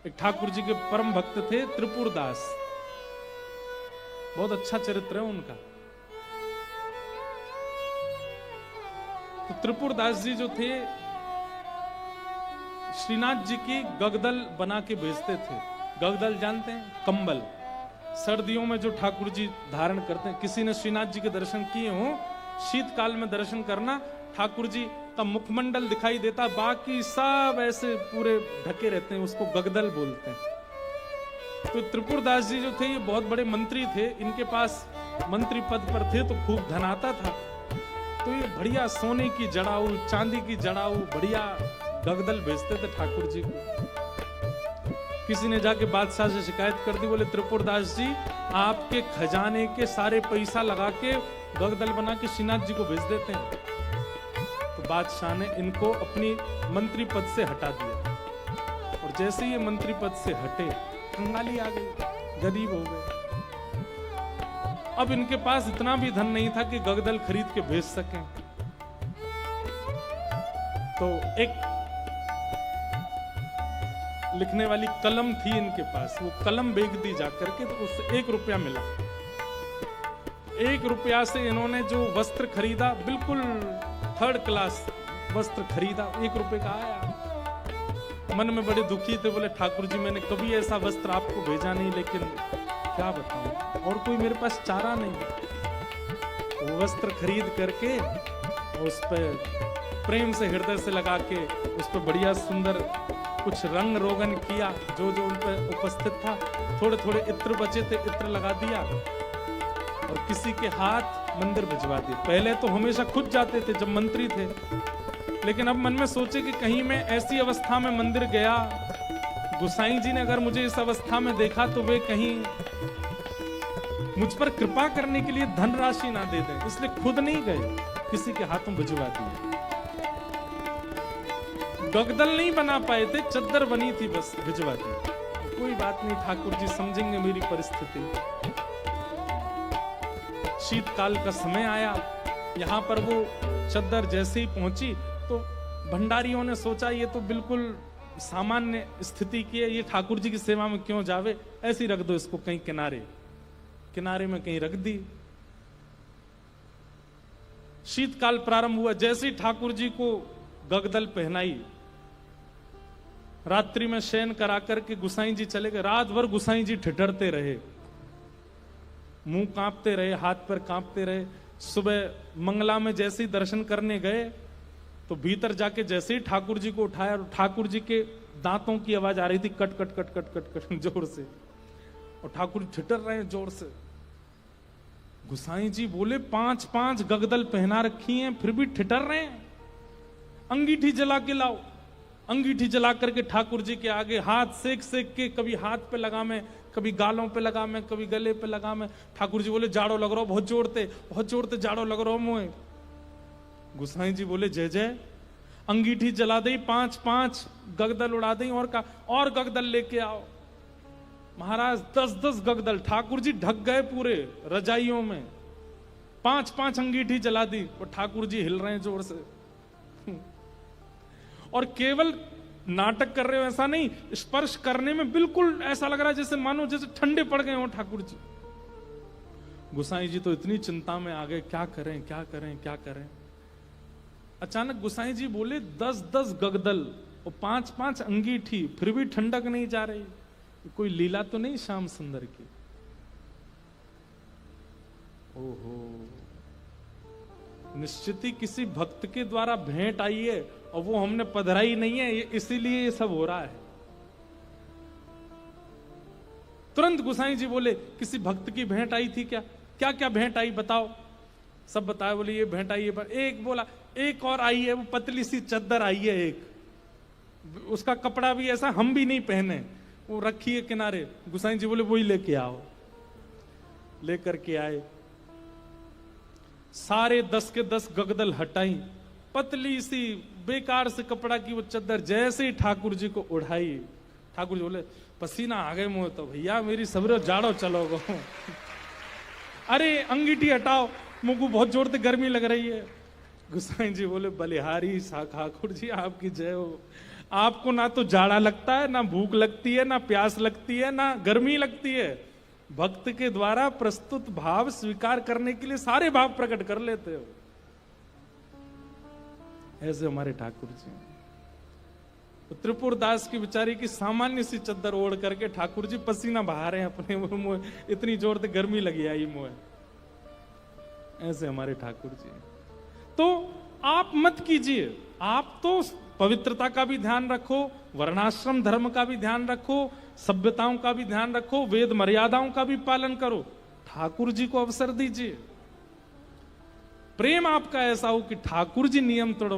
एक ठाकुर जी के परम भक्त थे त्रिपुरदास, बहुत अच्छा चरित्र है उनका। तो त्रिपुरदास जी जो थे श्रीनाथ जी की गगदल बना के भेजते थे। गगदल जानते हैं? कंबल, सर्दियों में जो ठाकुर जी धारण करते हैं। किसी ने श्रीनाथ जी के दर्शन किए हो, शीतकाल में दर्शन करना, ठाकुर जी का मुखमंडल दिखाई देता, बाकी सब ऐसे पूरे ढके रहते हैं, उसको गगदल बोलते हैं। तो त्रिपुरदास जी जो थे ये बहुत बड़े मंत्री थे, इनके पास मंत्री पद पर थे तो खूब धन आता था। तो ये बढ़िया सोने की जड़ाऊ, चांदी की जड़ाऊ, बढ़िया गगदल भेजते थे ठाकुर जी को। किसी ने जाके बादशाह से शिकायत कर दी, बोले त्रिपुरदास जी आपके खजाने के सारे पैसा लगा के गगदल बना के श्रीनाथ जी को भेज देते हैं। तो बादशाह ने इनको अपनी मंत्री पद से हटा दिया, और जैसे ये मंत्री पद से हटे कंगाली आ गई, गरीब हो गए। अब इनके पास इतना भी धन नहीं था कि गगदल खरीद के भेज सकें। तो एक लिखने वाली कलम थी इनके पास, वो कलम बेच दी जाकर के, तो उससे 1 रुपया मिला। 1 रुपया से इन्होंने जो वस्त्र खरीदा, बिल्कुल 3rd क्लास वस्त्र खरीदा, 1 रुपए का आया। मन में बड़े दुखी थे, बोले ठाकुर जी मैंने कभी ऐसा वस्त्र आपको भेजा नहीं, लेकिन क्या बताऊं, और कोई मेरे पास चारा नहीं। वो वस्त्र खरीद करके उस पर प्रेम से हृदय से लगा के उस पर बढ़िया सुंदर कुछ रंग रोगन किया, जो जो उन पर उपस्थित था। थोड़े थोड़े इत्र बचे थे, इत्र लगा दिया और किसी के हाथ मंदिर भिजवा दिए। पहले तो हमेशा खुद जाते थे जब मंत्री थे, लेकिन अब मन में सोचे कि कहीं मैं ऐसी अवस्था में मंदिर गया, गोसाई जी ने अगर मुझे इस अवस्था में देखा तो वे कहीं मुझ पर कृपा करने के लिए धनराशि ना दे दें, इसलिए खुद नहीं गए, किसी के हाथों भिजवा दिए। गगदल नहीं बना पाए थे, चद्दर बनी थी, बस भिजवा दी। कोई बात नहीं, ठाकुर जी समझेंगे मेरी परिस्थिति। शीतकाल का समय आया, यहां पर वो चद्दर जैसे ही पहुंची तो भंडारियों ने सोचा ये तो बिल्कुल सामान्य स्थिति की है, ये ठाकुर जी की सेवा में क्यों जावे, ऐसे ही रख दो इसको कहीं किनारे, किनारे में कहीं रख दी। शीतकाल प्रारंभ हुआ, जैसे ही ठाकुर जी को गगदल पहनाई, रात्रि में शयन करा करके गुसाई जी चले गए। रात भर गुसाई जी ठिठरते रहे, मुंह कांपते रहे, हाथ पर कांपते रहे। सुबह मंगला में जैसे ही दर्शन करने गए तो भीतर जाके जैसे ही ठाकुर जी को उठाया, ठाकुर जी के दांतों की आवाज आ रही थी, cut cut cut cut cut cut जोर से, और ठाकुर जी ठिठर रहे हैं जोर से। गुसाई जी बोले 5-5 गगदल पहना रखी हैं, फिर भी ठिठर रहे हैं, अंगीठी जला के लाओ। अंगीठी जला करके ठाकुर जी के आगे हाथ सेक सेक के, कभी हाथ पे लगा मैं, कभी गालों पे लगा मैं, कभी गले पे लगा मैं। ठाकुर जी बोले जाड़ो लग रहा हो, बहुत जोड़ते जाड़ो लग रहा हो मुझे। गुसाई जी बोले जय जय। अंगीठी जला दी, 5-5 गगदल उड़ा दी, और गगदल लेके आओ। महाराज 10-10 गगदल, ठाकुर जी ढक गए पूरे रजाइयों में। 5-5 अंगीठी जला दी और ठाकुर जी हिल रहे हैं जोर से। और केवल नाटक कर रहे हो ऐसा नहीं, स्पर्श करने में बिल्कुल ऐसा लग रहा है जैसे मानो जैसे ठंडे पड़ गए हो ठाकुर जी। गुसाई जी तो इतनी चिंता में आ गए, क्या करें क्या करें क्या करें। अचानक गुसाई जी बोले 10-10 गगदल और 5-5 अंगीठी, फिर भी ठंडक नहीं जा रही, कोई लीला तो नहीं श्याम सुंदर की। ओहो, निश्चित ही किसी भक्त के द्वारा भेंट आई है और वो हमने पधराई नहीं है, इसीलिए ये सब हो रहा है। तुरंत गुसाई जी बोले किसी भक्त की भेंट आई थी क्या? क्या क्या भेंट आई बताओ। सब बताया, बोले ये भेंट आई है। पर एक बोला एक और आई है, वो पतली सी चद्दर आई है एक, उसका कपड़ा भी ऐसा हम भी नहीं पहने, वो रखी है किनारे। गुसाई जी बोले वही लेके आओ। लेकर के आए, सारे 10 के 10 गगदल हटाई, पतली सी बेकार से कपड़ा की वो चद्दर जैसे ही ठाकुर जी को उड़ाई, ठाकुर जी बोले पसीना आ गए मुंह, तो भैया मेरी सबरे जाड़ो चलोगो। अरे अंगीठी हटाओ, मुंह को बहुत जोर से गर्मी लग रही है। गुसाई जी बोले बलिहारी ठाकुर जी आपकी जय हो, आपको ना तो जाड़ा लगता है, ना भूख लगती है, ना प्यास लगती है, ना गर्मी लगती है। भक्त के द्वारा प्रस्तुत भाव स्वीकार करने के लिए सारे भाव प्रकट कर लेते हो। ऐसे हमारे ठाकुर जी। तो त्रिपुर दास की बेचारी की सामान्य सी चद्दर ओढ़ करके ठाकुर जी पसीना बहा रहे हैं अपने मुंह, इतनी जोर से गर्मी लगी आई मुंह। ऐसे हमारे ठाकुर जी। तो आप मत कीजिए, आप तो पवित्रता का भी ध्यान रखो, वर्णाश्रम धर्म का भी ध्यान रखो, सभ्यताओं का भी ध्यान रखो, वेद मर्यादाओं का भी पालन करो। ठाकुर जी को अवसर दीजिए। प्रेम आपका ऐसा हो कि ठाकुर जी नियम तोड़